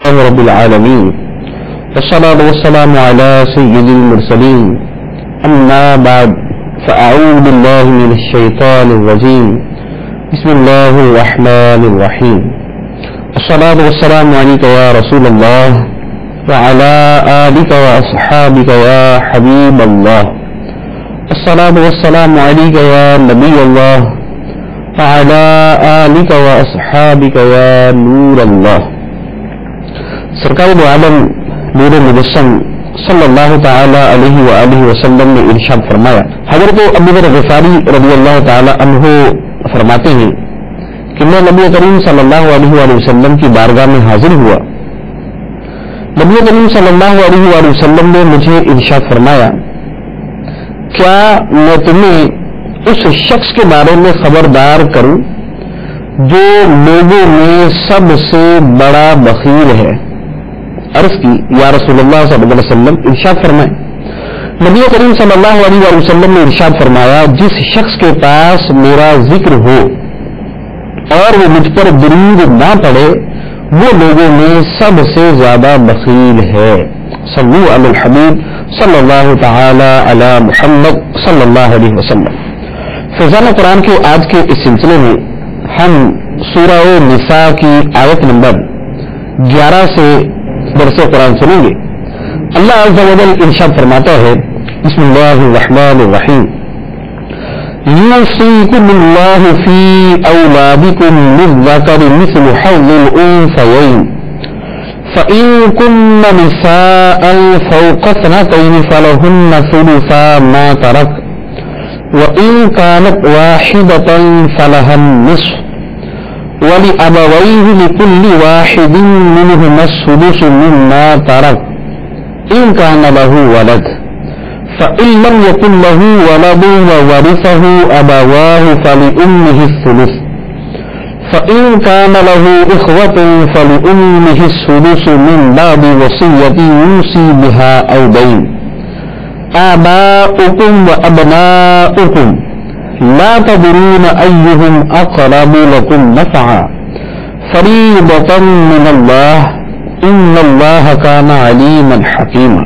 رب العالمين والصلاة والسلام على سيد المرسلين أما بعد فأعوذ بالله من الشيطان الرجيم بسم الله الرحمن الرحيم الصلاة والسلام عليك يا رسول الله وعلى آلك وأصحابك يا حبيب الله الصلاة والسلام عليك يا نبي الله وعلى آلك وأصحابك يا نور الله. سرکار دو عالم نور مجسم صلی اللہ تعالی علیہ وآلہ وسلم نے ارشاد فرمایا. حضرت ابو ذر غفاری رضی اللہ تعالی عنہ فرماتے ہیں کہ میں نبی کریم صلی اللہ علیہ وآلہ وسلم کی بارگاہ میں حاضر ہوا. نبی کریم صلی اللہ علیہ وآلہ وسلم نے مجھے ارشاد فرمایا کیا میں تمہیں اس شخص کے بارے میں خبردار کروں جو لوگوں میں سب سے بڑا بخیل ہے؟ عرض کی یا رسول اللہ صلی اللہ علیہ وسلم ارشاد فرمائیں. نبی کریم صلی اللہ علیہ وسلم نے ارشاد فرمایا جس شخص کے پاس میرا ذکر ہو اور وہ مجھ پر درود نہ پڑے وہ لوگوں میں سب سے زیادہ بخیل ہے. صلو علی الحبیب صلی اللہ تعالی علی محمد صلی اللہ علیہ وسلم. فیضان قرآن کے آج کے اس سلسلے میں ہم سورہ نساء کی آیت نمبر 11 سے درس قرآن سنیں گے. اللہ عز و جل ارشاد فرماتا ہے بسم اللہ الرحمن الرحیم یوصیکم اللہ فی اولادکم للذکر مثل حظ الانثیین فإن كن نساء فوق اثنتين فلهن ثلثا ما ترك وإن كانت واحدة فلها النصف ولأبويه لكل واحد منهما السدس مما ترك إن كان له ولد فإن لم يكن له ولد وورثه أبواه فلأمه الثلث فإن كان له إخوة فلأمه السدس من بعد وصية يوصي بها أو دين. آباؤكم وأبناؤكم لا تدرون أيهم أقرب لكم نفعا فريضة من الله إن الله كان عليما حكيما.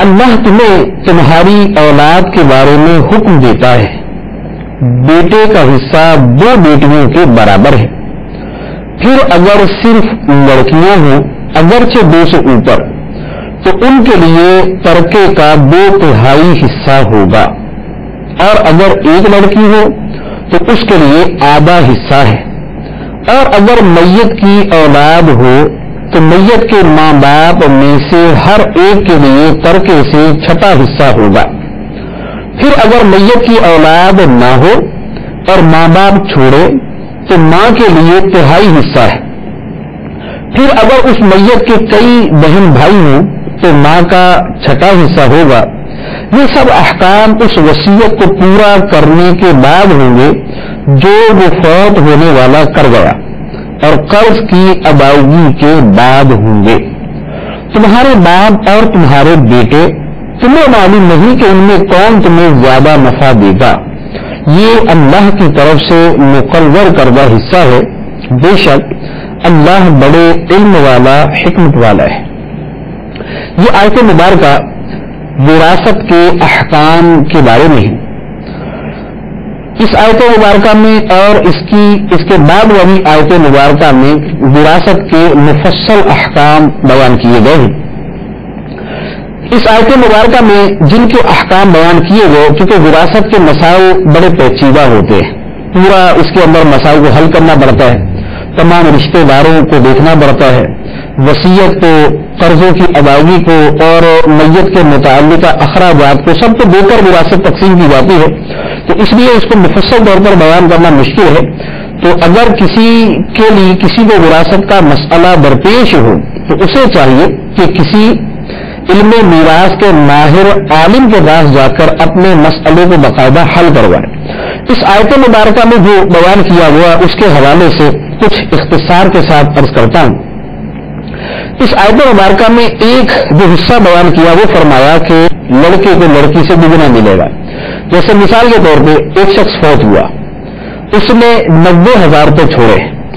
اللہ تمہیں تمہاری اولاد کے بارے میں حکم دیتا ہے. بیٹے کا حصہ 2 بیٹیوں کے برابر ہے. پھر اگر صرف لڑکیاں ہوں اگرچہ 2 سے اوپر تو ان کے لیے ترکے کا 2/3 حصہ ہوگا اور اگر ایک لڑکی ہو تو اس کے لیے آدھا حصہ ہے. اور اگر میت کی اولاد ہو تو میت کے ماں باپ میں سے ہر ایک کے لیے ترکے سے 6واں حصہ ہوگا. پھر اگر میت کی اولاد نہ ہو اور ماں باپ چھوڑے تو ماں کے لیے 3/4 حصہ ہے. پھر اگر اس میت کے کئی بہن بھائی ہوں تو ماں کا 6واں حصہ ہوگا. یہ سب احکام اس وصیت کو پورا کرنے کے بعد ہوں گے جو وہ فوت ہونے والا کر گیا اور قرض کی ادائیگی کے بعد ہوں گے. تمہارے باپ اور تمہارے بیٹے تمہیں معلوم نہیں کہ ان میں کون تمہیں زیادہ نفع دے گا. یہ اللہ کی طرف سے مقرر کردہ حصہ ہے. بے شک اللہ بڑے علم والا حکمت والا ہے. یہ آیت مبارکہ وراثت کے احکام کے بارے میں ہے. اس آیت مبارکہ میں اور اس کے بعد والی آیت مبارکہ میں وراثت کے مفصل احکام بیان کیے گئے ہیں. اس آیت مبارکہ میں جن کے احکام بیان کیے گئے کیونکہ وراثت کے مسائل بڑے پیچیدہ ہوتے ہیں. پورا اس کے اندر مسائل کو حل کرنا پڑتا ہے. تمام رشتہ داروں کو دیکھنا پڑتا ہے. وصیت کو قرضوں کی ادائیگی کو اور میت کے متعلقہ اخراجات کو سب کو دے کر وراثت تقسیم کی جاتی ہے. تو اس لیے اس کو مفصل طور پر بیان کرنا مشکل ہے. تو اگر کسی کے لیے کسی کو وراثت کا مسئلہ درپیش ہو تو اسے چاہیے کہ کسی علم میراث کے ماہر عالم کے پاس جا کر اپنے مسئلے کو باقاعدہ حل کروائے. اس آیت مبارکہ میں جو بیان کیا ہوا اس کے حوالے سے کچھ اختصار کے ساتھ عرض کرتا ہوں. اس آیت مبارکہ میں ایک جو حصہ بیان کیا وہ فرمایا کہ لڑکے کو لڑکی سے دگنا ملے گا. جیسے مثال کے طور پہ ایک شخص فوت ہوا, اس نے 90,000 روپے چھوڑے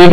1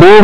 2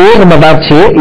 1/6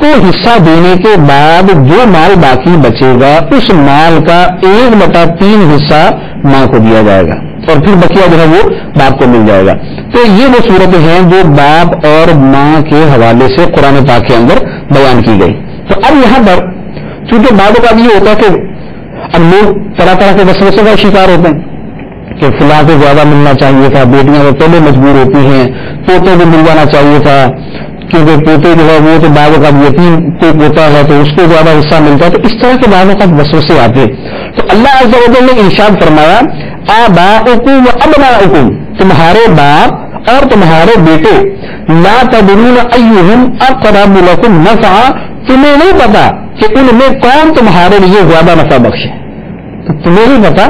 کو حصہ دینے کے بعد جو مال باقی بچے گا اس مال کا 1/3 حصہ ماں کو دیا جائے گا اور پھر بقیہ جو ہے وہ باپ کو مل جائے گا. تو یہ وہ صورتیں ہیں جو باپ اور ماں کے حوالے سے قرآن پاک کے اندر بیان کی گئی. تو اب یہاں پر چونکہ بعد کا یہ ہوتا ہے کہ اب لوگ طرح طرح کے وسوسے کا شکار ہوتے ہیں کہ فلاں کو زیادہ ملنا چاہیے تھا، بیٹیاں وہ پہلے مجبور ہوتی ہیں، پوتے کو مل جانا چاہیے تھا کیونکہ پوتے جو ہے وہ تو بعض اوقات یتیم کوئی پوتا ہے تو اس کو زیادہ حصہ ملتا ہے. تو اس طرح کے بعض اوقات وسوسے آتے. تو اللہ عز و جل نے ارشاد فرمایا آباؤکم و ابناؤکم، تمہارے باپ اور تمہارے بیٹے، لا تدرون ایہم اقرب لکم نفعا، تمہیں نہیں پتا کہ ان میں کون تمہارے لیے زیادہ نفع بخش ہے. تو تمہیں نہیں پتا،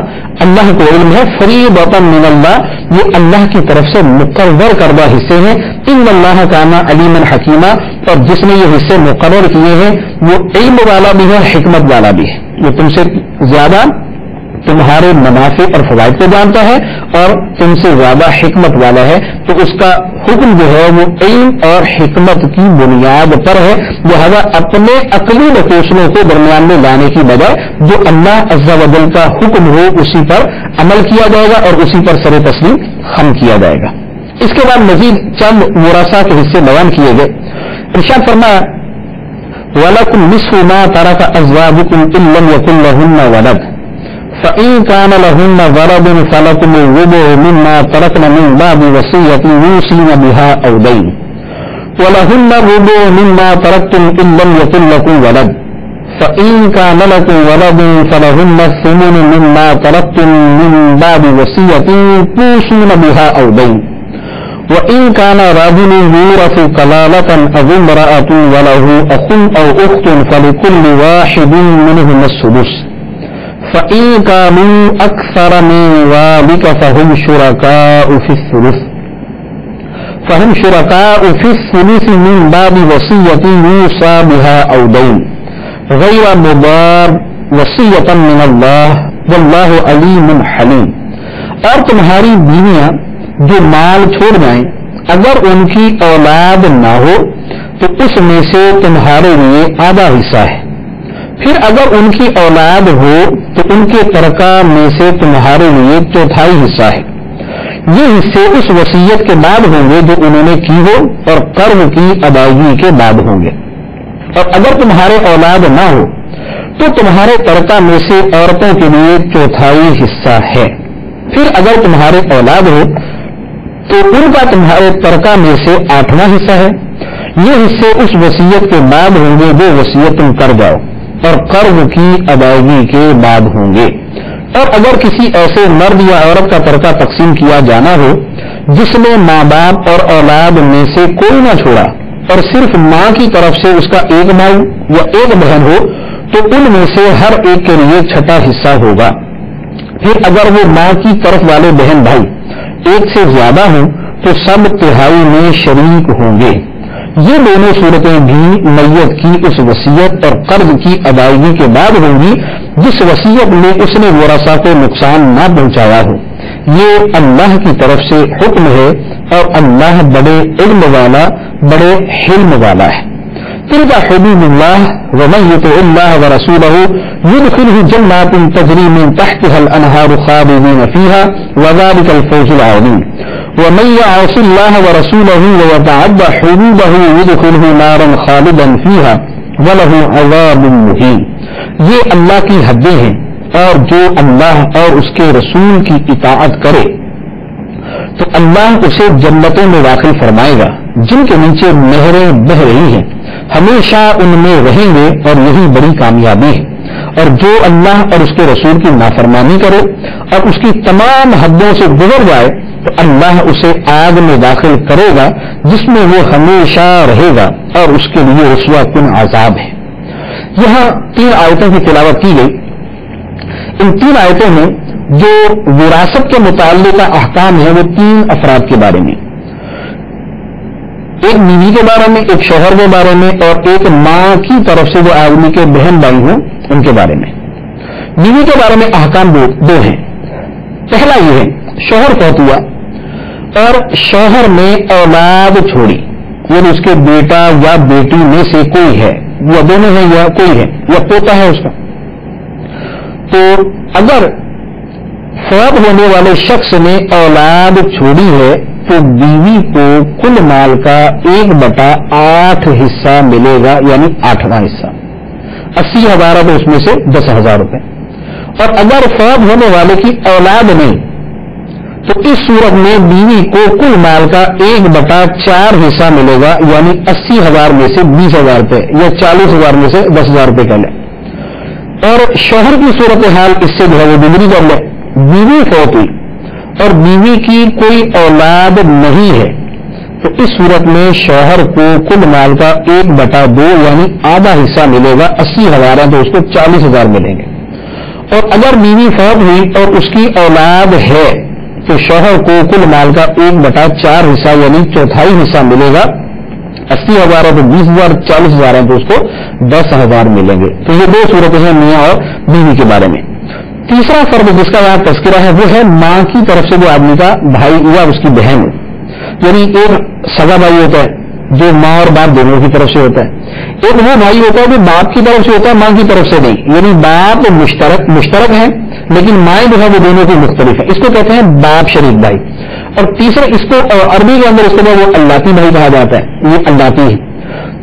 اللہ کو علم ہے. فریضۃ من اللہ، یہ اللہ کی طرف سے مقرر کردہ حصے ہیں. ان اللہ کان علیما حکیما، اور جس نے یہ حصے مقرر کیے ہیں وہ علم والا بھی ہے، حکمت والا بھی ہے. وہ تم سے زیادہ تمہارے منافع اور فوائد کو جانتا ہے اور تم سے زیادہ حکمت والا ہے. تو اس کا حکم جو ہے وہ علم اور حکمت کی بنیاد پر ہے. لہذا اپنے عقلی نقوصوں کو درمیان میں لانے کی بجائے جو اللہ عز و جل کا حکم ہو اسی پر عمل کیا جائے گا اور اسی پر سر تسلیم خم کیا جائے گا. اس کے بعد مزید چند ورثہ کے حصے بیان کیے گئے. ارشاد فرمایا وَلَكُمْ نِصْفُ مَا تَرَكَ أَزْوَاجُكُمْ إِن لَّمْ يَكُن لَّهُنَّ وَلَدٌ فَإِن كَانَ لَهُنَّ وَلَدٌ فَلَكُمُ الرُّبُعُ مِمَّا تَرَكْنَ مِن بَعْدِ وَصِيَّةٍ يُوصِينَ بِهَا أَوْ دَيْنٍ وَلَهُنَّ الرُّبُعُ مِمَّا تَرَكْتُمْ إِن لَّمْ يَكُن لَّكُمْ وَلَدٌ فَإِن كَانَ لَكُمْ وَلَدٌ فَلَهُنَّ الثُّمُنُ مِمَّا تَرَكْتُم مِّن بَعْدِ وَصِيَّةٍ تُوصُونَ بِهَا أَوْ دَيْنٍ وَإِن كَانَ رَجُلٌ يُورَثُ كَلَالَةً أَوِ امْرَأَةٌ وَلَهُ أَخٌ أَوْ أُخْتٌ فَلِكُلِّ وَاحِدٍ مِّنْهُمَا السُّدُسُ فَإِن كَانُوا أَكْثَرَ مِن ذَلِكَ فَهُمْ شُرَكَاءُ فِي الثُّلُثِ مِن بَعْدِ وَصِيَّةٍ يُوصَى بِهَا أَوْ دَيْنٍ غَيْرَ مُضَارٍّ وَصِيَّةً مِّنَ اللَّهِ وَاللَّهُ عَلِيمٌ حَلِيمٌ. اور تمہاری بیویاں جو مال چھوڑ جائیں اگر ان کی اولاد نہ ہو تو اس میں سے تمہارے لیے آدھا حصہ ہے. پھر اگر ان کی اولاد ہو تو ان کے ترکہ میں سے تمہارے لیے 1/4 حصہ ہے. یہ حصے اس وصیت کے بعد ہوں گے جو انہوں نے کی ہو اور قرض کی ادائیگی کے بعد ہوں گے. اور اگر تمہارے اولاد نہ ہو تو تمہارے ترکہ میں سے عورتوں کے لیے 1/4 حصہ ہے. پھر اگر تمہارے اولاد ہو تو ان کا تمہارے ترکہ میں سے 8واں حصہ ہے. یہ حصے اس وصیت کے بعد ہوں گے جو وصیت تم کر جاؤ اور قرض کی ادائیگی کے بعد ہوں گے. اور اگر کسی ایسے مرد یا عورت کا ترکہ تقسیم کیا جانا ہو جس نے ماں باپ اور اولاد میں سے کوئی نہ چھوڑا اور صرف ماں کی طرف سے اس کا ایک بھائی یا ایک بہن ہو تو ان میں سے ہر ایک کے لیے 6واں حصہ ہوگا. پھر اگر وہ ماں کی طرف والے بہن بھائی ایک سے زیادہ ہوں تو سب تہائی میں شریک ہوں گے. یہ دونوں صورتیں بھی میت کی اس وصیت اور قرض کی ادائیگی کے بعد ہوں گی جس وصیت میں اس نے ورثہ کو نقصان نہ پہنچایا ہو. یہ اللہ کی طرف سے حکم ہے اور اللہ بڑے علم والا بڑے حلم والا ہے. تلك حدود الله ومن يطع الله ورسوله يدخله جنات تجري من تحتها الأنهار خالدين فيها وذلك الفوز العظيم ومن يعص الله ورسوله ويتعدى حدوده يدخله نارا خالدا فيها وله عذاب مهين. یہ اللہ کی حدیں ہیں اور جو اللہ اور اس کے رسول کی اطاعت کرے تو اللہ اسے جنتوں میں داخل فرمائے گا جن کے نیچے نہریں بہ رہی ہیں، ہمیشہ ان میں رہیں گے اور یہی بڑی کامیابی ہے. اور جو اللہ اور اس کے رسول کی نافرمانی کرے اور اس کی تمام حدوں سے گزر جائے تو اللہ اسے آگ میں داخل کرے گا جس میں وہ ہمیشہ رہے گا اور اس کے لیے رسوا کن عذاب ہے. یہاں 3 آیتوں کی تلاوت کی گئی. ان 3 آیتوں میں جو وراثت کے متعلقہ احکام ہے وہ 3 افراد کے بارے میں، ایک بیوی کے بارے میں، ایک شوہر کے بارے میں اور ایک ماں کی طرف سے جو آدمی کے بہن بھائی ہوں ان کے بارے میں. بیوی کے بارے میں احکام دو ہیں. پہلا یہ ہے شوہر فوت ہوا اور شوہر نے اولاد چھوڑی یعنی اس کے بیٹا یا بیٹی میں سے کوئی ہے، یا دونوں ہیں یا کوئی ہے یا پوتا ہے اس کا، تو اگر فوت ہونے والے شخص نے اولاد چھوڑی ہے تو بیوی کو کل مال کا 1/8 حصہ ملے گا، یعنی 8واں حصہ، 80,000 ہے تو اس میں سے 10,000 روپے۔ اور اگر فوت ہونے والے کی اولاد نہیں تو اس صورت میں بیوی کو کل مال کا 1/4 حصہ ملے گا، یعنی 80,000 میں سے 20,000 روپے یا 40,000 میں سے 10,000 روپے کر لیں۔ اور شوہر کی صورتحال اس سے جو ہے وہ دوگنی کر لیں، بیوی فوت ہوئی اور بیوی کی کوئی اولاد نہیں ہے تو اس صورت میں شوہر کو کل مال کا 1/2 یعنی آدھا حصہ ملے گا، 80,000 ہے تو اس کو 40,000 ملیں گے۔ اور اگر بیوی فوت ہوئی اور اس کی اولاد ہے تو شوہر کو کل مال کا 1/4 حصہ یعنی چوتھائی حصہ ملے گا، 80,000 ہے تو 20,000، 40,000 ہے تو اس کو 10,000 ملیں گے۔ تو یہ دو صورتیں ہیں میاں اور بیوی کے بارے میں۔ تیسرا فرد جس کا یہاں تذکرہ ہے وہ ہے ماں کی طرف سے جو آدمی کا بھائی یا اس کی بہن، یعنی ایک سگا بھائی ہوتا ہے جو ماں اور باپ دونوں کی طرف سے ہوتا ہے، ایک وہ بھائی ہوتا ہے جو باپ کی طرف سے ہوتا ہے ماں کی طرف سے نہیں، یعنی باپ مشترک ہیں لیکن مائیں جو ہے وہ دونوں کی مختلف ہے، اس کو کہتے ہیں باپ شریک بھائی۔ اور تیسرا اس کو عربی کے اندر اس کو وہ اللاتی بھائی کہا جاتا ہے، یہ اللاتی ہے۔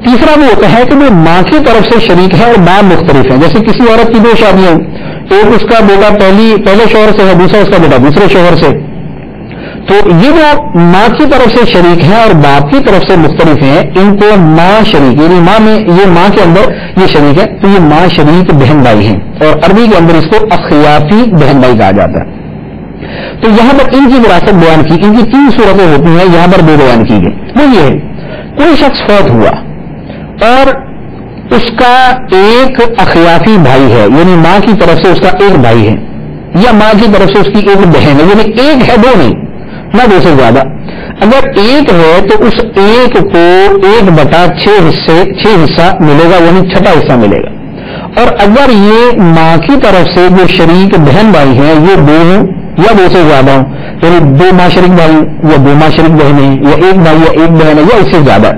تیسرا وہ ہوتا ہے کہ وہ ماں کی طرف سے شریک ہے اور باپ مختلف ہیں، جیسے کسی عورت کی 2 شادیاں، ایک اس کا بیٹا پہلے شوہر سے ہے، دوسرا اس کا بیٹا دوسرے شوہر سے، تو یہ جو ماں کی طرف سے شریک ہیں اور باپ کی طرف سے مختلف ہیں ان کو ماں شریک، یعنی ماں میں یہ ماں کے اندر یہ شریک ہے تو یہ ماں شریک بہن بھائی ہیں، اور عربی کے اندر اس کو اخیافی بہن بھائی کہا جاتا ہے۔ تو یہاں پر ان کی وراثت بیان کی، ان کی 3 صورتیں ہوتی ہیں، یہاں پر 2 بیان کی گئی۔ وہ یہ ہے کوئی شخص فوت ہوا اور اس کا ایک اخیافی بھائی ہے، یعنی ماں کی طرف سے اس کا ایک بھائی ہے یا ماں کی طرف سے اس کی ایک بہن ہے، یعنی ایک ہے 2 نہیں نہ 2 سے زیادہ، اگر ایک ہے تو اس ایک کو 1/6 حصہ ملے گا، یعنی 6واں حصہ ملے گا۔ اور اگر یہ ماں کی طرف سے جو شریک بہن بھائی ہیں یہ 2 ہوں یا 2 سے زیادہ ہوں، یعنی 2 ماں شریک بھائی یا 2 ماں شریک بہنیں یا 1 بھائی یا 1 بہن ہے یا اس سے زیادہ،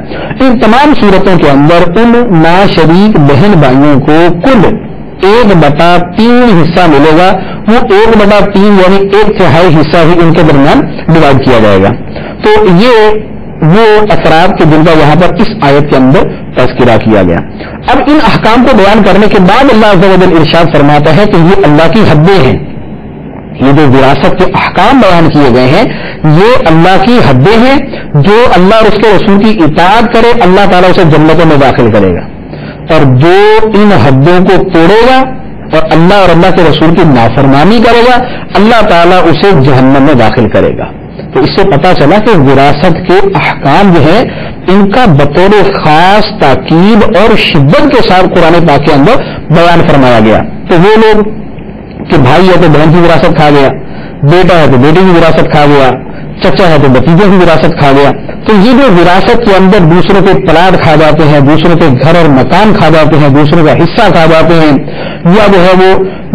ان تمام صورتوں کے اندر ان ماں شریک بہن بھائیوں کو کل 1/3 حصہ ملے گا، وہ 1/3 یعنی 1/3 حصہ ہی ان کے درمیان ڈیوائڈ کیا جائے گا۔ تو یہ وہ افراد کے جن کا یہاں پر اس آیت کے اندر تذکرہ کیا گیا۔ اب ان احکام کو بیان کرنے کے بعد اللہ عز و جل ارشاد فرماتا ہے کہ یہ اللہ کی حدیں ہیں، یہ جو وراثت کے احکام بیان کیے گئے ہیں یہ اللہ کی حدیں ہیں، جو اللہ اور اس کے رسول کی اطاعت کرے اللہ تعالیٰ اسے جنتوں میں داخل کرے گا، اور جو ان حدوں کو توڑے گا اور اللہ اور اللہ کے رسول کی نافرمانی کرے گا اللہ تعالیٰ اسے جہنم میں داخل کرے گا۔ تو اس سے پتا چلا کہ وراثت کے احکام جو ہیں ان کا بطور خاص تاکید اور شدت کے ساتھ قرآن پاک کے اندر بیان فرمایا گیا۔ تو وہ لوگ کہ بھائی ہے تو بہن کی وراثت کھا گیا، بیٹا ہے تو بیٹی کی وراثت کھا گیا، چچا ہے تو بتیجے کی وراثت کھا گیا، تو یہ جو وراثت کے اندر دوسروں کے پلاٹ کھا جاتے ہیں، دوسروں کے گھر اور مکان کھا جاتے ہیں، دوسروں کا حصہ کھا جاتے ہیں، یا جو ہے وہ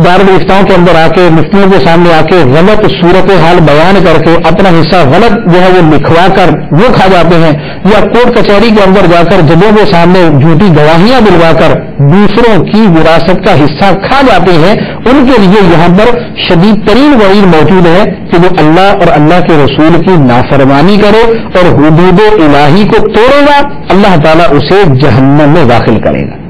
دارالفتاؤں کے اندر آ کے مفتیوں کے سامنے آ کے غلط صورتحال بیان کر کے اپنا حصہ غلط جو ہے وہ لکھوا کر وہ کھا جاتے ہیں، یا کورٹ کچہری کے اندر جا کر ججوں کے سامنے جھوٹی گواہیاں دلوا کر دوسروں کی وراثت کا حصہ کھا جاتے ہیں، ان کے لیے یہاں پر شدید ترین وعید موجود ہے کہ وہ اللہ اور اللہ کے رسول کی نافرمانی کرے اور حدود الہی کو توڑے گا اللہ تعالیٰ اسے جہنم میں داخل کرے گا۔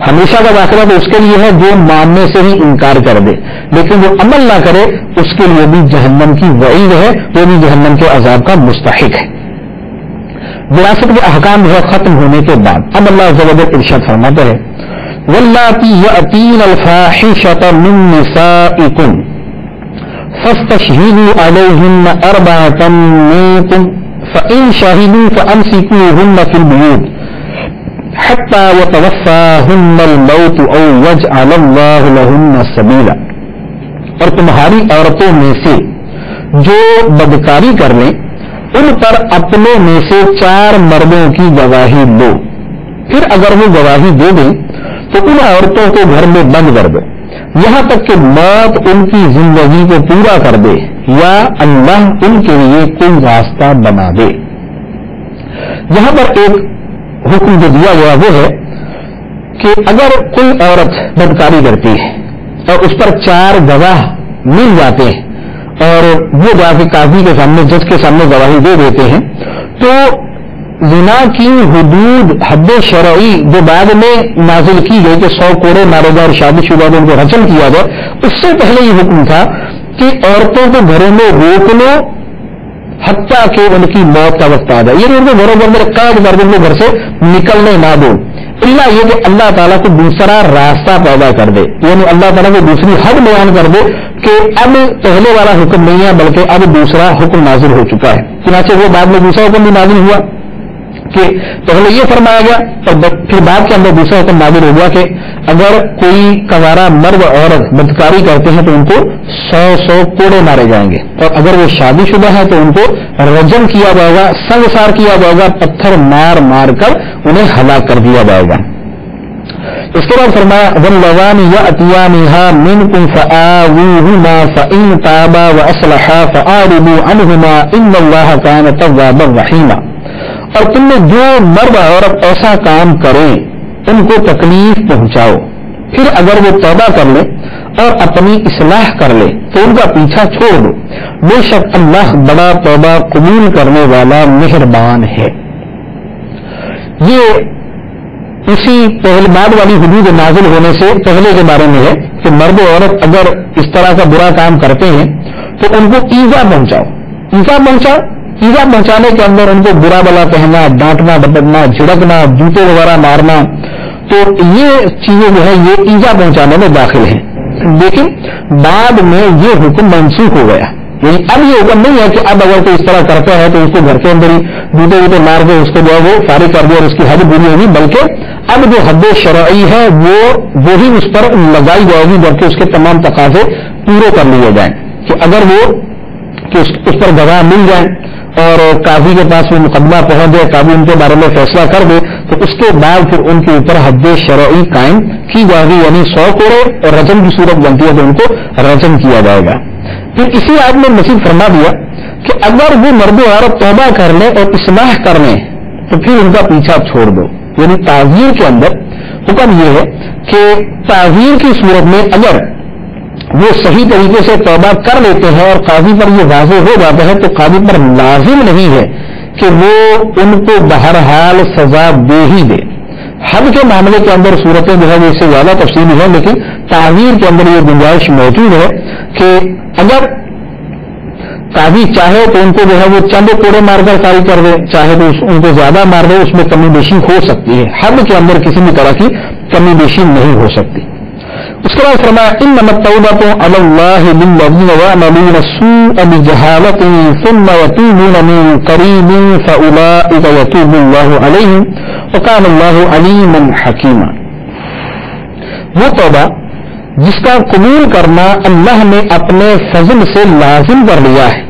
ہمیشہ کا داخلہ تو اس کے لیے ہے جو ماننے سے ہی انکار کر دے، لیکن جو عمل نہ کرے اس کے لیے بھی جہنم کی وعید ہے، وہ بھی جہنم کے عذاب کا مستحق ہے۔ وراثت کے احکام جو ہے ختم ہونے کے بعد اب اللہ عز و جل ارشاد فرماتا ہے واللاتی یأتین الفاحشۃ من نسائکم فاستشہدوا علیہن اربعۃ منکم فإن شہدوا فأمسکوہن فی البیوت حتی یتوفاہن الموت او یجعل اللہ لہن سبیلا، اور تمہاری عورتوں میں سے جو بدکاری کر لیں ان پر اپنوں میں سے 4 مردوں کی گواہی لو، پھر اگر وہ گواہی دے دیں تو ان عورتوں کو گھر میں بند کر دو یہاں تک کہ موت ان کی زندگی کو پورا کر دے یا اللہ ان کے لیے کوئی راستہ بنا دے۔ یہاں پر ایک حکم جو دیا گیا وہ ہے کہ اگر کوئی عورت بدکاری کرتی ہے اور اس پر 4 گواہ مل جاتے ہیں اور وہ جا کے قاضی کے سامنے جج کے سامنے گواہی دے دیتے ہیں تو زنا کی حدود حد شرعی جو بعد میں نازل کی گئی کہ 100 کوڑے مارے جائے اور شادی شدہ ان کو رجم کیا جائے، اس سے پہلے یہ حکم تھا کہ عورتوں کو گھروں میں روک لو حتیٰ کہ ان کی موت کا وقت آ جائے، یعنی ان کو گھروں گھر میں قید کر دو، ان کو گھر سے نکلنے نہ دو، اللہ یہ کہ اللہ تعالیٰ کو دوسرا راستہ پیدا کر دے، یعنی اللہ تعالیٰ کو دوسری حد بیان کر دے کہ اب پہلے والا حکم نہیں ہے بلکہ اب دوسرا حکم نازل ہو چکا ہے۔ چنانچہ وہ بعد میں دوسرا حکم بھی نازل ہوا کہ پہلے یہ فرمایا گیا اور پھر بعد کے اندر دوسرا حکم نازل ہو گیا کہ اگر کوئی کنوارا مرد عورت بدکاری کرتے ہیں تو ان کو 100 کوڑے مارے جائیں گے، اور اگر وہ شادی شدہ ہے تو ان کو رجم کیا جائے گا، سنگسار کیا جائے گا، پتھر مار مار کر انہیں ہلاک کر دیا جائے گا۔ اس کے بعد فرمایا واللذان یأتیانها منکم فآووہما فإن تابا وأصلحا فأعرضوا عنہما ان اللہ کان توابا رحیما، اور تم میں جو مرد عورت ایسا کام کریں ان کو تکلیف پہنچاؤ، پھر اگر وہ توبہ کر لے اور اپنی اصلاح کر لے تو ان کا پیچھا چھوڑ دو، بے شک اللہ بڑا توبہ قبول کرنے والا مہربان ہے۔ یہ اسی پہلے بعد والی حدود نازل ہونے سے پہلے کے بارے میں ہے کہ مرد و عورت اگر اس طرح کا برا کام کرتے ہیں تو ان کو ایذا پہنچاؤ، ایذا پہنچانے کے اندر ان کو برا بلا کہنا، ڈانٹنا ڈپٹنا، جھڑکنا، جوتے وغیرہ مارنا، تو یہ چیزیں جو ہے یہ ایذا پہنچانے میں داخل ہیں، لیکن بعد میں یہ حکم منسوخ ہو گیا، یعنی اب یہ حکم نہیں ہے کہ اب اگر کوئی اس طرح کرتا ہے تو اس کو گھر کے اندر ہی جوتے ووتے مار کے اس کو جو ہے وہ فارغ کر دیا اور اس کی حد پوری ہوگی، بلکہ اب جو حد شرعی ہے وہی اس پر لگائی جائے گی جبکہ اس کے تمام تقاضے پورے کر لیے جائیں، کہ اگر وہ کہ اس پر گواہ مل جائیں اور قاضی کے پاس وہ مقدمہ پہنچ جائے، قاضی ان کے بارے میں فیصلہ کر دے تو اس کے بعد پھر ان کے اوپر حد شرعی قائم کی جائے گی، یعنی 100 کوڑے اور رجم کی صورت بنتی ہے تو ان کو رجم کیا جائے گا۔ پھر اسی آیت میں مزید فرما دیا کہ اگر وہ مرد و عورت توبہ کر لیں اور اصلاح کر لیں تو پھر ان کا پیچھا چھوڑ دو، یعنی تعزیر کے اندر حکم یہ ہے کہ تعزیر کی صورت میں اگر وہ صحیح طریقے سے توبہ کر لیتے ہیں اور قاضی پر یہ واضح ہو جاتا ہے تو قاضی پر لازم نہیں ہے کہ وہ ان کو بہرحال سزا دے ہی دے۔ حد کے معاملے کے اندر صورتیں جو ہے وہ اس سے زیادہ تفصیلی ہے، لیکن تعزیر کے اندر یہ گنجائش موجود ہے کہ اگر قاضی چاہے تو ان کو جو ہے وہ چند کوڑے مار کر فارغ کر دے، چاہے تو ان کو زیادہ مار دے، اس میں کمی بیشی ہو سکتی ہے، حد کے اندر کسی بھی طرح کی کمی بیشی نہیں ہو سکتی۔ اس کے بعد فرمایا انما التوبۃ علی اللہ للذین یعملون السوء بجہالۃ ثم یتوبون من قریب فاولئک یتوب اللہ علیہم وکان اللہ علیما حکیما۔ وہ توبہ جس کا قبول کرنا اللہ نے اپنے فضل سے لازم کر لیا ہے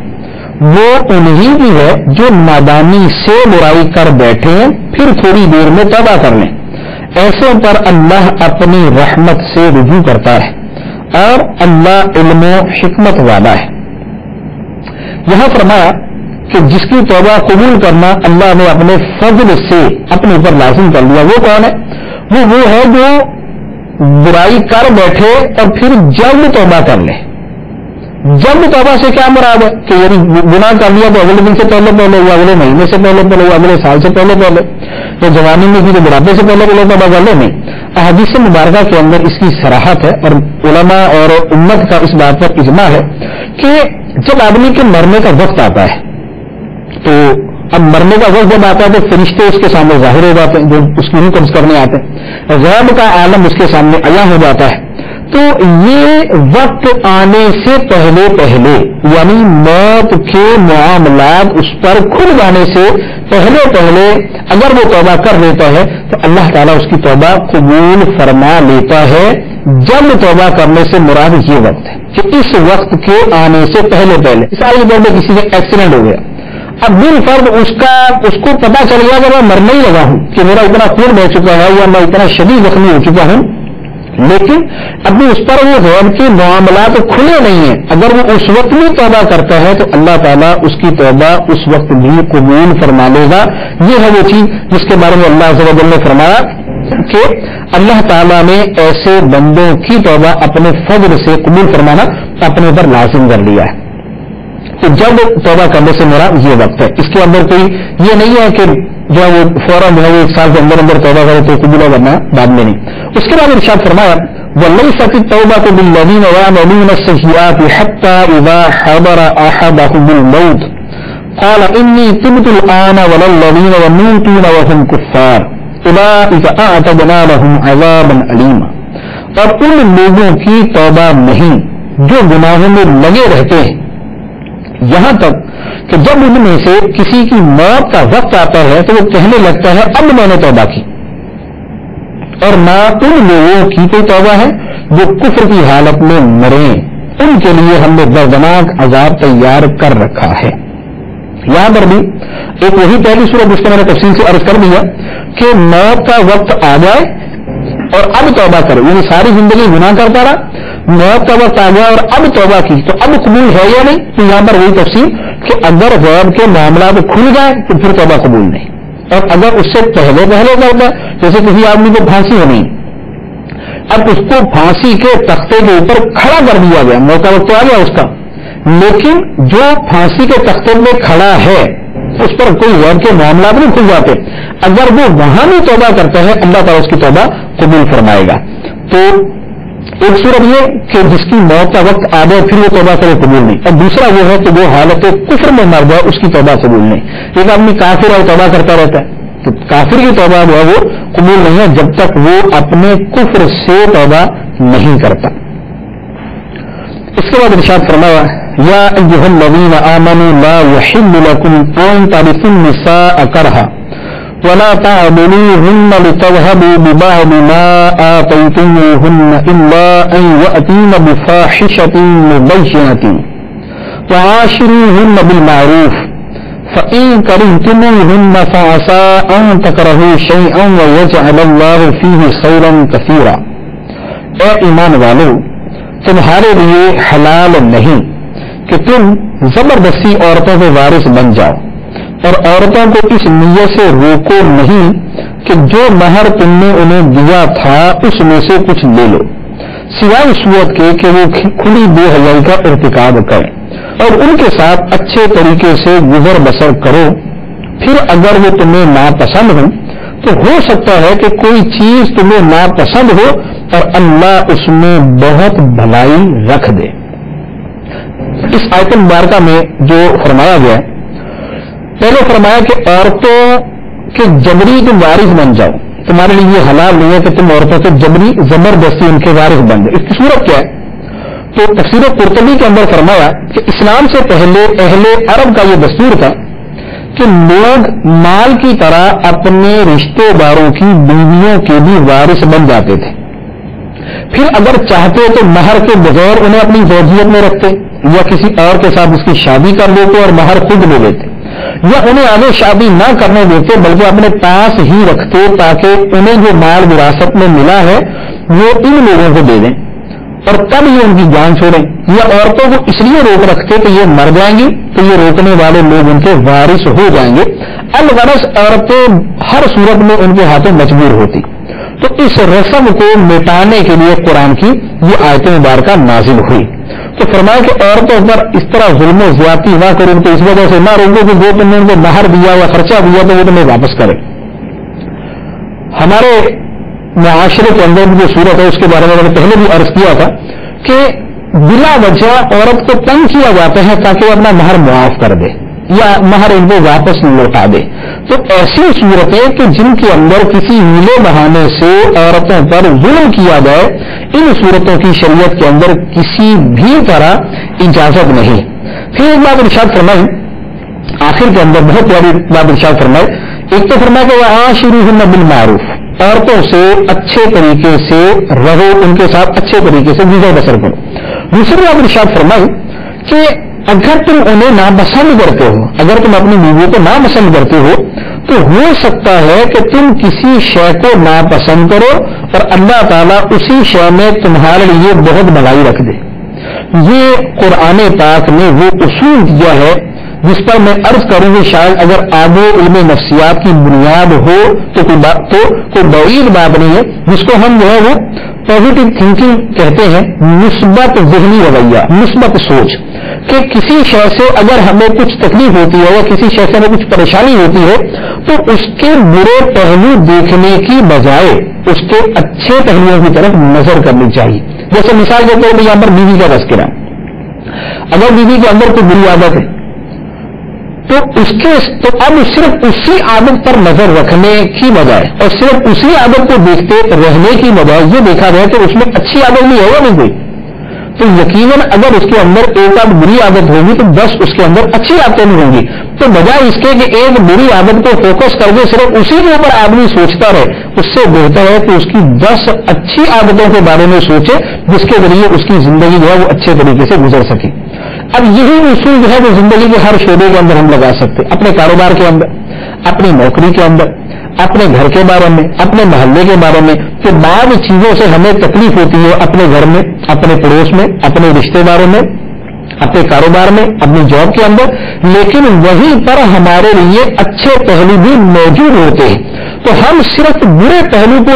وہ انہی کی ہے جو نادانی سے برائی کر بیٹھے پھر تھوڑی دیر میں توبہ کر لیں، ایسے پر اللہ اپنی رحمت سے رجوع کرتا ہے اور اللہ علم و حکمت والا ہے۔ یہاں فرمایا کہ جس کی توبہ قبول کرنا اللہ نے اپنے فضل سے اپنے اوپر لازم کر لیا، وہ کون ہے؟ وہ ہے جو برائی کر بیٹھے اور پھر جلد توبہ کر لے۔ جلد توبہ سے کیا مراد ہے کہ یعنی گناہ کر لیا تو اگلے دن سے پہلے یا اگلے مہینے سے پہلے یا اگلے سال سے پہلے تو جوانی میں بھی تو بڑھاپے سے پہلے توبہ کر لے نہیں۔ احادیث مبارکہ کے اندر اس کی صراحت ہے اور علماء اور امت کا اس بات پر اجماع ہے کہ جب آدمی کے مرنے کا وقت آتا ہے تو اب مرنے کا وقت جب آتا ہے تو فرشتے اس کے سامنے ظاہر ہو جاتے ہیں جو اس کی روح قبض کرنے آتے ہیں، غیب کا عالم اس کے سامنے عیاں ہو جاتا ہے، تو یہ وقت آنے سے پہلے یعنی موت کے معاملات اس پر کھل جانے سے پہلے اگر وہ توبہ کر لیتا ہے تو اللہ تعالیٰ اس کی توبہ قبول فرما لیتا ہے۔ جب توبہ کرنے سے مراد یہ وقت ہے کہ اس وقت کے آنے سے پہلے مثال کے طور پہ کسی کا ایکسیڈنٹ ہو گیا، اب بالفرض اس کو پتا چل گیا کہ میں مرنے ہی لگا ہوں کہ میرا اتنا خون بہ چکا ہے یا میں اتنا شدید زخمی ہو چکا ہوں لیکن ابھی اس پر وہ غیب کے معاملات کھلے نہیں ہیں. اگر وہ اس وقت بھی توبہ کرتا ہے تو اللہ تعالیٰ اس کی توبہ اس وقت بھی قبول فرما لے گا. یہ ہے وہ چیز جس کے بارے میں اللہ عز و جل نے فرمایا کہ اللہ تعالیٰ نے ایسے بندوں کی توبہ اپنے فضل سے قبول فرمانا اپنے پر لازم کر لیا ہے. تو جب توبہ کرنے سے میرا یہ وقت ہے, اس کے اندر کوئی یہ نہیں ہے کہ جو وہ فوراً جو ہے 1 سال کے اندر اندر توبہ کرے تو قبول کرنا بعد میں نہیں. اس کے بعد ارشاد فرمایا وَلَيْسَتِ التَّوْبَةُ لِلَّذِينَ يَعْمَلُونَ السَّيِّئَاتِ حَتَّى إِذَا حَضَرَ أَحَدَهُمُ الْمَوْتُ قَالَ إِنِّي تُبْتُ الْآنَ وَلَا الَّذِينَ يَمُوتُونَ وَهُمْ كُفَّارٌ أُولَئِكَ أَعْتَدْنَا لَهُمْ عَذَابًا أَلِيمًا. اور ان لوگوں کی توبہ نہیں جو گناہوں میں لگے رہتے ہیں یہاں تک کہ جب ان میں سے کسی کی موت کا وقت آتا ہے تو وہ کہنے لگتا ہے اب میں نے توبہ کی. اور نہ ان لوگوں کی کوئی توبہ ہے جو کفر کی حالت میں مریں, ان کے لیے ہم نے دردناک عذاب تیار کر رکھا ہے. یہاں پر بھی ایک وہی پہلی سورت جس کو میں نے تفصیل سے عرض کر دیا کہ موت کا وقت آ جائے اور اب توبہ کرے, یعنی ساری زندگی گناہ کرتا رہا, موت کا وقت آ گیا اور اب توبہ کی تو اب قبول ہے یا نہیں. تو یہاں پر وہی تفصیل کہ اگر غیب کے معاملات کھل جائے تو پھر توبہ قبول نہیں, اور اگر اس سے پہلے کرتا جیسے کسی آدمی کو پھانسی ہونی, اب اس کو پھانسی کے تختے کے اوپر کھڑا کر دیا گیا, موقع وقت آ گیا اس کا, لیکن جو پھانسی کے تختے میں کھڑا ہے اس پر کوئی غیب کے معاملات نہیں کھل جاتے, اگر وہ وہاں بھی توبہ کرتا ہے اللہ تعالیٰ اس کی توبہ قبول فرمائے گا. تو ایک صورت یہ کہ جس کی موت کا وقت آ جائے پھر وہ توبہ کرے قبول نہیں, اور دوسرا وہ ہے کہ وہ حالت کفر میں مر جائے اس کی توبہ قبول نہیں. ایک آدمی کافر اور توبہ کرتا رہتا ہے تو کافر کی توبہ جو ہے وہ قبول نہیں ہے جب تک وہ اپنے کفر سے توبہ نہیں کرتا. اس کے بعد ارشاد فرمایا یا ایھا الذین آمنوا لا یحل لکم ان ترثوا النساء کرہا ولا تعضلوهن لتذهبوا ببعض ما آتيتموهن إلا أن يأتين بفاحشة مبينة وعاشروهن بالمعروف فإن كرهتموهن فعسى أن تكرهوا شيئا ويجعل الله فيه خيرا كثيرا. اے ایمان والو, تمہارے لیے حلال نہیں کہ تم زبردستی عورتوں کے وارث بن جاؤ, اور عورتوں کو اس نیت سے روکو نہیں کہ جو مہر تم نے انہیں دیا تھا اس میں سے کچھ لے لو, سوائے اس صورت کے کہ وہ کھلی بے حیائی کا ارتکاب کریں, اور ان کے ساتھ اچھے طریقے سے گزر بسر کرو. پھر اگر وہ تمہیں ناپسند ہو تو ہو سکتا ہے کہ کوئی چیز تمہیں ناپسند ہو اور اللہ اس میں بہت بھلائی رکھ دے. اس آیت مبارکہ میں جو فرمایا گیا ہے, پہلے فرمایا کہ عورتوں کے جبری تم وارث بن جاؤ, تمہارے لیے یہ حلال نہیں ہے کہ تم عورتوں کے جبری زبردستی ان کے وارث بن جاؤ. اس کی صورت کیا ہے؟ تو تفسیر قرطبی کے اندر فرمایا کہ اسلام سے پہلے اہل عرب کا یہ دستور تھا کہ لوگ مال کی طرح اپنے رشتے داروں کی بیویوں کے بھی وارث بن جاتے تھے. پھر اگر چاہتے تو مہر کے بغیر انہیں اپنی زوجیت میں رکھتے, یا کسی اور کے ساتھ اس کی شادی کر لیتے اور مہر خود لے لیتے, یا انہیں آگے شادی نہ کرنے دیتے بلکہ اپنے پاس ہی رکھتے تاکہ انہیں جو مال وراثت میں ملا ہے وہ ان لوگوں کو دے دیں اور تب یہ ان کی جان چھوڑیں, یا عورتوں کو اس لیے روک رکھتے کہ یہ مر جائیں گی تو یہ روکنے والے لوگ ان کے وارث ہو جائیں گے. الغرض عورتیں ہر صورت میں ان کے ہاتھوں مجبور ہوتی. تو اس رسم کو مٹانے کے لیے قرآن کی یہ آیت مبارکہ نازل ہوئی. تو فرمایا کہ عورتوں پر اس طرح ظلم و زیادتی نہ کرو, ان کو اس وجہ سے نہ روکو کہ جو تم نے ان کو مہر دیا یا خرچہ دیا تو وہ تمہیں واپس کرے. ہمارے معاشرے کے اندر جو صورت ہے اس کے بارے میں نے پہلے بھی عرض کیا تھا کہ بلا وجہ عورت کو تنگ کیا جاتا ہے تاکہ وہ اپنا مہر معاف کر دے یا مہر ان کو واپس لوٹا دے. تو ایسی صورتیں کہ جن کے اندر کسی ہیلے بہانے سے عورتوں پر ظلم کیا جائے, ان صورتوں کی شریعت کے اندر کسی بھی طرح اجازت نہیں. پھر ایک بات ارشاد فرمائے آخر کے اندر, بہت بڑی بات ارشاد فرمائے. ایک تو فرمایا کہ وعاشروہن بالمعروف, عورتوں سے اچھے طریقے سے رہو, ان کے ساتھ اچھے طریقے سے گزر بسر کرو. دوسری بات ارشاد فرمائی کہ اگر تم انہیں ناپسند کرتے ہو, اگر تم اپنی بیوی کو ناپسند کرتے ہو تو ہو سکتا ہے کہ تم کسی شے کو ناپسند کرو اور اللہ تعالیٰ اسی شے میں تمہارے لیے بہت بھلائی رکھ دے. یہ قرآن پاک نے وہ اصول دیا ہے جس پر میں عرض کروں گی شاید اگر آگے علم نفسیات کی بنیاد ہو تو کوئی بعید بات نہیں ہے، جس کو ہم جو ہے وہ پازیٹیو تھنکنگ کہتے ہیں، مثبت ذہنی رویہ، مثبت سوچ، کہ کسی شے سے اگر ہمیں کچھ تکلیف ہوتی ہے یا کسی شے سے ہمیں کچھ پریشانی ہوتی ہے تو اس کے برے پہلو دیکھنے کی بجائے اس کے اچھے پہلوؤں کی طرف نظر کرنی چاہیے. جیسے مثال کے طور پر یہاں پر بیوی کا تذکرہ، اگر بیوی کے اندر کوئی بری عادت ہے تو اب صرف اسی عادت پر نظر رکھنے کی بجائے اور صرف اسی عادت کو دیکھتے رہنے کی بجائے یہ دیکھا جائے کہ اس میں اچھی عادت نہیں ہوگا نہیں کوئی، تو یقیناً اگر اس کے اندر ایک آدھ بری عادت ہوگی تو 10 اس کے اندر اچھی عادتیں نہیں ہوں گی. تو بجائے اس کے کہ ایک بری عادت کو فوکس کر کے صرف اسی کے اوپر آدمی سوچتا رہے، اس سے بہتر ہے کہ اس کی 10 اچھی عادتوں کے بارے میں سوچے جس کے ذریعے اس کی زندگی جو ہے وہ اچھے طریقے سے گزر سکے. اب یہی اصول جو ہے وہ زندگی کے ہر شعبے کے اندر ہم لگا سکتے، اپنے کاروبار کے اندر، اپنی نوکری کے اندر، اپنے گھر کے بارے میں، اپنے محلے کے بارے میں. کہ بعض چیزوں سے ہمیں تکلیف ہوتی ہے اپنے گھر میں، اپنے پڑوس میں، اپنے رشتے داروں میں، اپنے کاروبار میں، اپنی جاب کے اندر، لیکن وہیں پر ہمارے لیے اچھے پہلو بھی موجود ہوتے ہیں. تو ہم صرف برے پہلو کو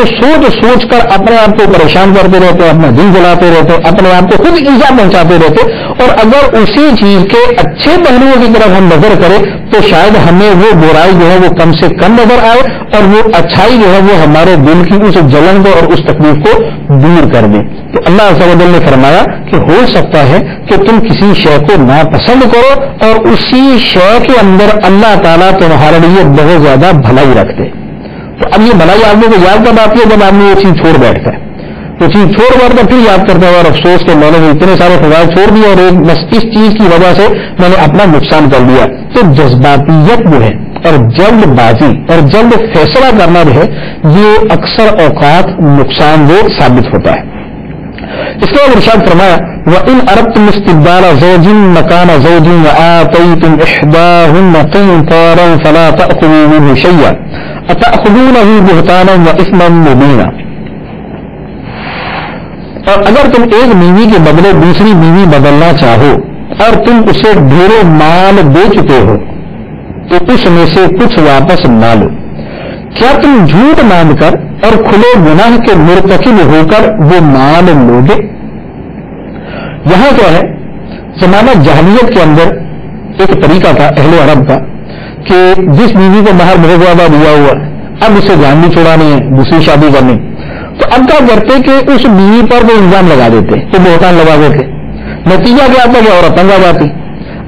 سوچ کر اپنے آپ کو پریشان کرتے رہتے، اپنا دل جلاتے رہتے، اپنے آپ کو خود ایزا پہنچاتے رہتے. اور اگر اسی چیز کے اچھے پہلوؤں کی طرف ہم نظر کریں تو شاید ہمیں وہ برائی جو ہے وہ کم سے کم نظر آئے اور وہ اچھائی جو ہے وہ ہمارے دل کی اس جلن کو اور اس تکلیف کو دور کر دے. تو اللہ عز و جل نے فرمایا کہ ہو سکتا ہے کہ تم کسی شے کو ناپسند کرو اور اسی شے کے اندر اللہ تعالیٰ تمہارے لیے بہت زیادہ بھلائی رکھتے. تو اب یہ بھلائی آدمی کو یاد کب آتی ہے؟ جب آدمی وہ چیز چھوڑ بیٹھتا ہے. وہ چیز چھوڑ بیٹھتا پھر یاد کرتا ہے اور افسوس کہ میں نے اتنے سارے فوائد چھوڑ دیے اور بس اس چیز کی وجہ سے میں نے اپنا نقصان کر لیا. تو جذباتیت جو ہے اور جلد بازی اور جلد فیصلہ کرنا جو ہے یہ اکثر اوقات نقصان دہ ثابت ہوتا ہے. اس کے بعد ارشاد فرمایا وَإِنْ أَرَدْتُمُ اسْتِبْدَالَ زَوْجٍ مَكَانَ زَوْجٍ وَآتَيْتُمْ إِحْدَاهُنَّ قِنْطَارًا فَلَا تَأْخُذُوا مِنْهُ شَيْئًا أَتَأْخُذُونَهُ بُهْتَانًا وَإِثْمًا مُبِينًا. اور اگر تم ایک بیوی کے بدلے دوسری بیوی بدلنا چاہو اور تم اسے ڈھیروں مال دے چکے ہو تو اس میں سے کچھ واپس نہ لو. کیا تم جھوٹ باندھ کر اور کھلے گناہ کے مرتکب ہو کر وہ مال لو گے؟ یہاں کیا ہے، زمانہ جاہلیت کے اندر ایک طریقہ تھا اہل عرب کا کہ جس بیوی کو باہر بہت زیادہ دیا ہوا اب اسے جان بھی چھوڑانی ہے، دوسری شادی کرنی، تو اب کیا کرتے کہ اس بیوی پر وہ الزام لگا دیتے، وہ بہتان لگا دیتے. نتیجہ کیا تھا کہ عورت تنگ آ جاتی.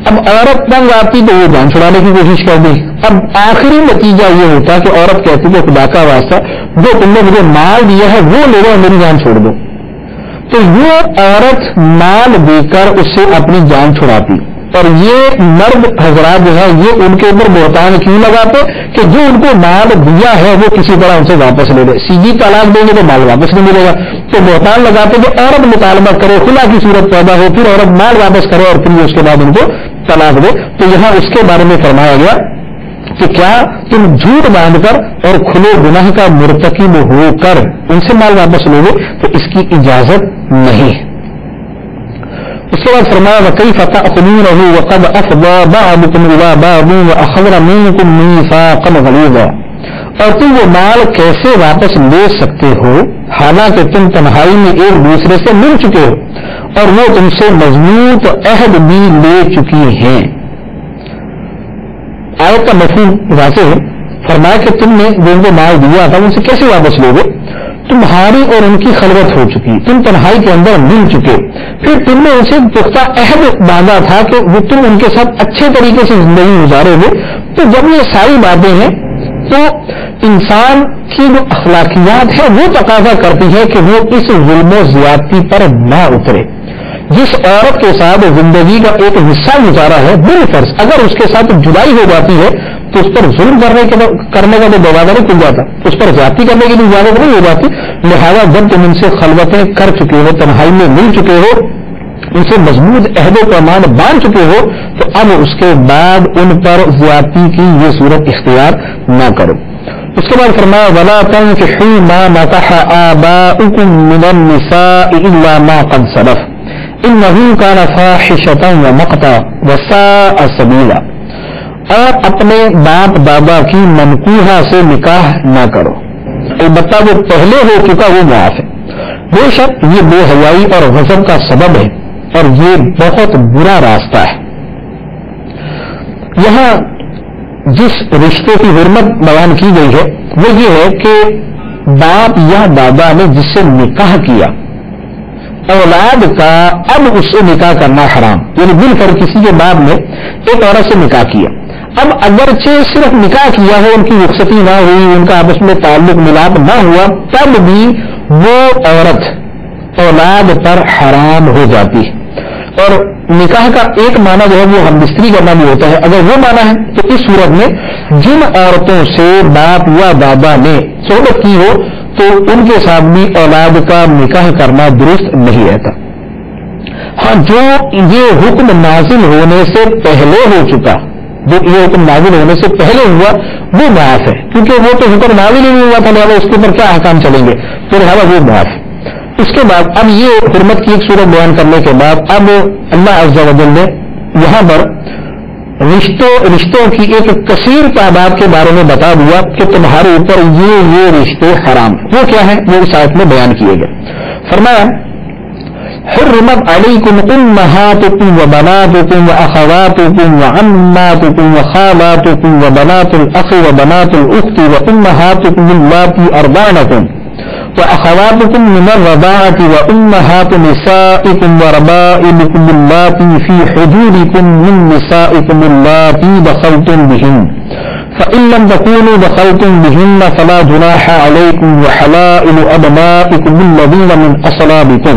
اب عورت تنگ آتی تو وہ جان چھڑانے کی کوشش کر دی. اب آخری نتیجہ یہ ہوتا کہ عورت کہتی کہ خدا کا واسطہ جو تم نے مجھے مال دیا ہے وہ لے لو میری جان چھوڑ دو. تو یہ عورت مال دے کر اس سے اپنی جان چھڑاتی. اور یہ مرد حضرات جو ہے یہ ان کے اوپر بہتان کیوں لگاتے کہ جو ان کو مال دیا ہے وہ کسی طرح ان سے واپس لے لے. سیدھی طلاق دیں گے تو مال واپس نہیں ملے گا. تو بہتان لگاتے کہ عورت مطالبہ کرے، خلا کی صورت پیدا ہو، پھر عورت مال واپس کرے اور پھر اس کے بعد ان کو طلاق دے. تو یہاں اس کے بارے میں فرمایا گیا کہ کیا تم جھوٹ باندھ کر اور کھلے گناہ کا مرتکب ہو کر ان سے مال واپس لو گے؟ تو اس کی اجازت نہیں ہے. اس کے بعد فرمایا وَكَيْفَ تَأْخُذُونَهُ وَقَدْ أَفْضَىٰ بَعْضُكُمْ إِلَىٰ بَعْضٍ وَأَخَذْنَ مِنكُم مِّيثَاقًا غَلِيظًا. اور تم وہ مال کیسے واپس لے سکتے ہو حالانکہ تم تنہائی میں ایک دوسرے سے مل چکے ہو اور وہ تم سے مضبوط عہد بھی لے چکی ہیں. آیت کا مفہوم واضح ہے. فرمایا کہ تم نے جن کو مال دیا تھا ان سے کیسے واپس لو گے؟ تمہاری اور ان کی خلوت ہو چکی، تم تنہائی کے اندر مل چکے، پھر تم نے ان سے پختہ عہد باندھا تھا کہ وہ تم ان کے ساتھ اچھے طریقے سے زندگی گزارو گے. تو جب یہ ساری باتیں ہیں تو انسان کی جو اخلاقیات ہے وہ تقاضا کرتی ہے کہ وہ اس ظلم و زیادتی پر نہ اترے. جس عورت کے ساتھ زندگی کا ایک حصہ گزارا ہے بالفرض اگر اس کے ساتھ جدائی ہو جاتی ہے تو اس پر ظلم کرنے کا تو دروازہ نہیں کھل جاتا، اس پر زیادتی کرنے کی اجازت نہیں ہو جاتی. لہذا جب تم ان سے خلوتیں کر چکے ہو، تنہائی میں مل چکے ہو، ان سے مضبوط عہد و پیمان باندھ چکے ہو، تو اب اس کے بعد ان پر زیادتی کی یہ صورت اختیار نہ کرو. اس کے بعد فرمایا ولا تنكحوا ما نكح آباؤكم من النساء إلا ما قد سلف إنه كان فاحشة ومقتا وساء سبيلا، اور اپنے باپ دادا کی منکوحہ سے نکاح نہ کرو، البتہ وہ پہلے ہو چکا وہ معاف ہے، بے شک یہ بے حیائی اور غضب کا سبب ہے اور یہ بہت برا راستہ ہے۔ یہاں جس رشتے کی حرمت بیان کی گئی ہے وہ یہ ہے کہ باپ یا دادا نے جس سے نکاح کیا، اولاد کا اب اس سے نکاح کرنا حرام، یعنی بالفرض کسی کے باپ نے ایک عورت سے نکاح کیا، اب اگرچہ صرف نکاح کیا ہو، ان کی رخصتی نہ ہوئی، ان کا آپس میں تعلق ملاپ نہ ہوا، تب بھی وہ عورت اولاد پر حرام ہو جاتی ہے۔ اور نکاح کا ایک معنی جو ہے وہ ہم بستری کرنا بھی ہوتا ہے، اگر وہ معنی ہے تو اس صورت میں جن عورتوں سے باپ یا دادا نے صحبت کی ہو تو ان کے ساتھ بھی اولاد کا نکاح کرنا درست نہیں رہتا۔ ہاں جو یہ حکم نازل ہونے سے پہلے ہو چکا، جو یہ حکم نازل ہونے سے پہلے ہوا وہ معاف ہے، کیونکہ وہ تو حکم نازل ہی نہیں ہوا تھا، لہٰذا اس کے اوپر کیا احکام چلیں گے، تو لہٰذا وہ معاف ہے۔ اس کے بعد اب یہ حرمت کی ایک صورت بیان کرنے کے بعد اب اللہ عز و جل نے یہاں پر رشتوں کی ایک کثیر تعداد کے بارے میں بتا دیا کہ تمہارے اوپر یہ رشتے حرام، وہ کیا ہیں وہ اس آیت میں بیان کیے گئے۔ فرمایا حرمت علیکم امہاتکم وبناتکم واخواتکم وعماتکم وخالاتکم وبنات الاخ وبنات الاخت وامہاتکم اللاتی ارضعنکم وأخواتكم من الرضاعة وأمهات نسائكم وربائبكم اللاتي في حجوركم من نسائكم اللاتي دخلتم بهن فإن لم تكونوا دخلتم بهن فلا جناح عليكم وحلائل أبنائكم الذين من أصلابكم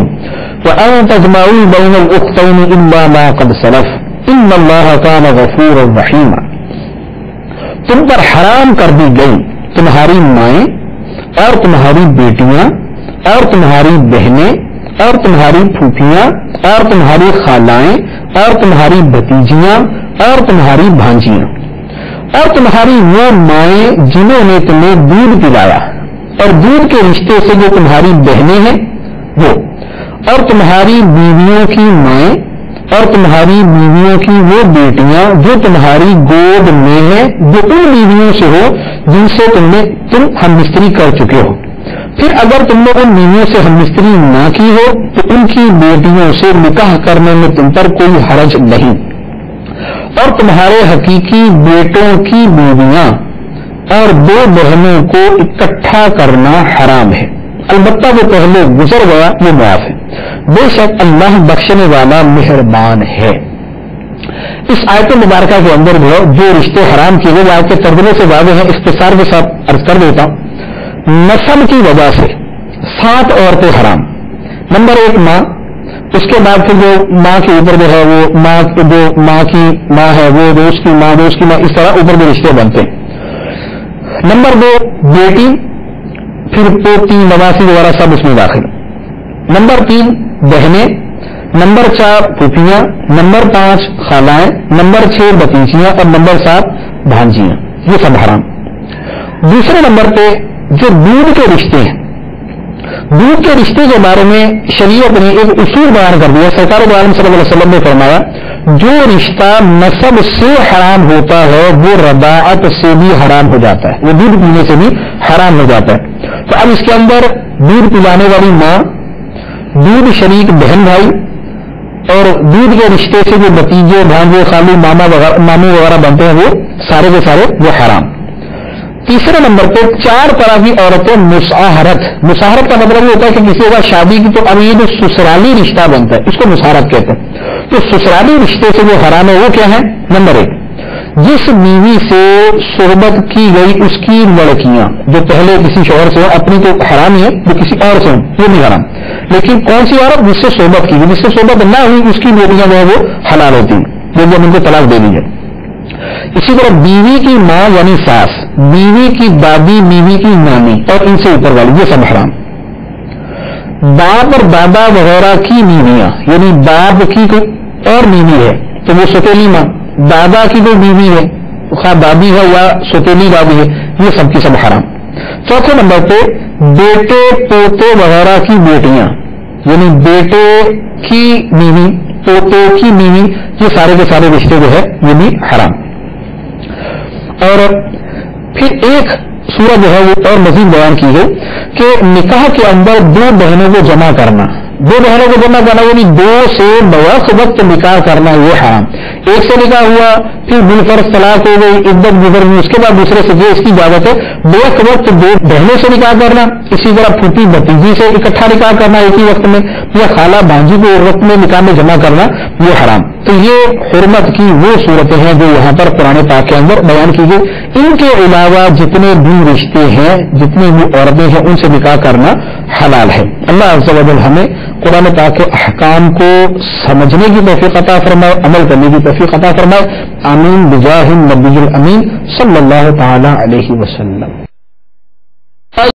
وأن تجمعوا بين الأختين إلا ما قد سلف إن الله كان غفورا رحيما۔ تم پر حرام کر دی گئی تمہاری مائیں اور تمہاری بیٹیاں اور تمہاری بہنیں اور تمہاری پھوپھیاں اور تمہاری خالائیں اور تمہاری بھتیجیاں اور تمہاری بھانجیاں اور تمہاری وہ مائیں جنہوں نے تمہیں دودھ پلایا اور دودھ کے رشتے سے جو تمہاری بہنیں ہیں وہ، اور تمہاری بیویوں کی مائیں اور تمہاری بیویوں کی وہ بیٹیاں جو تمہاری گود میں ہیں، جو ان بیویوں سے ہو جن سے تم ہم مستری کر چکے ہو، پھر اگر تم نے ان بیویوں سے ہم مستری نہ کی ہو تو ان کی بیٹیوں سے نکاح کرنے میں تم پر کوئی حرج نہیں، اور تمہارے حقیقی بیٹوں کی بیویاں اور دو بہنوں کو اکٹھا کرنا حرام ہے، البتہ وہ پہلے گزر گیا وہ معاف ہے، بے شک اللہ بخشنے والا مہربان ہے۔ اس آیت مبارکہ کے اندر جو رشتے حرام کیے گئے آیت کے ترجمے سے واضح ہیں، اختصار کے ساتھ عرض کر دیتا ہوں۔ نسب کی وجہ سے 7 عورتیں حرام، نمبر 1 ماں، اس کے بعد پھر جو ماں کے اوپر جو ہے وہ ماں جو ماں کی ماں ہے وہ دوست کی ماں، اس طرح اوپر بھی رشتے بنتے ہیں۔ نمبر 2 بیٹی، پھر پوتی نواسی وغیرہ سب اس میں داخل۔ نمبر 3 بہنیں، نمبر 4 پھوپھیاں، نمبر 5 خالائیں، نمبر 6 بھتیجیاں اور نمبر 7 بھانجیاں، یہ سب حرام۔ دوسرے نمبر پہ جو دودھ کے رشتے ہیں، دودھ کے رشتے کے بارے میں شریعت نے ایک اصول بیان کر دیا۔ سرکار دو عالم صلی اللہ علیہ وسلم نے فرمایا جو رشتہ نسب سے حرام ہوتا ہے وہ رضاعت سے بھی حرام ہو جاتا ہے، وہ دودھ پینے سے بھی حرام ہو جاتا ہے۔ تو اب اس کے اندر دودھ پلانے والی ماں، دودھ شریک بہن بھائی اور دودھ کے رشتے سے جو بتیجے بھانجے خالو ماموں وغیرہ بنتے ہیں وہ سارے کے سارے وہ حرام۔ تیسرے نمبر پہ 4 طرح کی عورتیں مساہرت کا مطلب یہ ہوتا ہے کہ کسی کا شادی کی تو اب یہ جو سسرالی رشتہ بنتا ہے اس کو مساہرت کہتے ہیں، تو سسرالی رشتے سے جو حرام ہے وہ کیا ہے؟ نمبر 1 جس بیوی سے صحبت کی گئی اس کی لڑکیاں جو پہلے کسی شوہر سے اپنی تو حرام ہی ہے، جو کسی اور سے وہ نہیں حرام، لیکن کون سی عورت جس سے صحبت کی گئی، جس سے صحبت نہ ہوئی اس کی بیٹیاں جو ہے وہ حلال ہوتی ہیں جب ان کو طلاق دے دی جائے۔ اسی طرح بیوی کی ماں یعنی ساس، بیوی کی دادی، بیوی کی نانی اور ان سے اوپر والی یہ سب حرام۔ باپ اور دادا وغیرہ کی بیویاں، یعنی باپ کی کوئی اور بیوی ہے تو وہ سوتیلی ماں، دادا کی کوئی بیوی ہے خواہ دادی ہے یا سوتیلی دادی ہے، یہ سب کی سب حرام۔ چوتھے نمبر پہ بیٹے پوتے وغیرہ کی بیٹیاں، یعنی بیٹے کی بیوی، پوتے کی بیوی، یہ سارے کے سارے رشتے جو ہے یہ بھی حرام۔ اور پھر ایک صورت جو ہے وہ اور مزید بیان کی ہے کہ نکاح کے اندر دو بہنوں کو جمع کرنا، دو بہنوں کو جمع کرنا یعنی دو سے بیک وقت نکاح کرنا یہ حرام۔ ایک سے نکاح ہوا، پھر بالفرض طلاق ہو گئی، عدت گزر گئی، اس کے بعد دوسرے سے اس کی اجازت ہے بیک وقت دو بہنوں سے نکاح کرنا، اسی طرح پھوپھی بھتیجی سے اکٹھا نکاح کرنا ایک ہی وقت میں، یا خالہ بھانجی کو ایک وقت میں نکاح میں جمع کرنا یہ حرام۔ تو یہ حرمت کی وہ صورتیں ہیں جو یہاں پر قرآن پاک کے اندر بیان کی گئی۔ ان کے علاوہ جتنے بھی رشتے ہیں، جتنی بھی عورتیں ہیں، ان سے نکاح کرنا حلال ہے۔ اللہ عز و جل ہمیں قرآن پاک کے احکام کو سمجھنے کی توفیق عطا فرمائے، عمل کرنے کی توفیق عطا فرمائے۔ آمین بجاہ النبی الامین صلی اللہ تعالی علیہ وسلم۔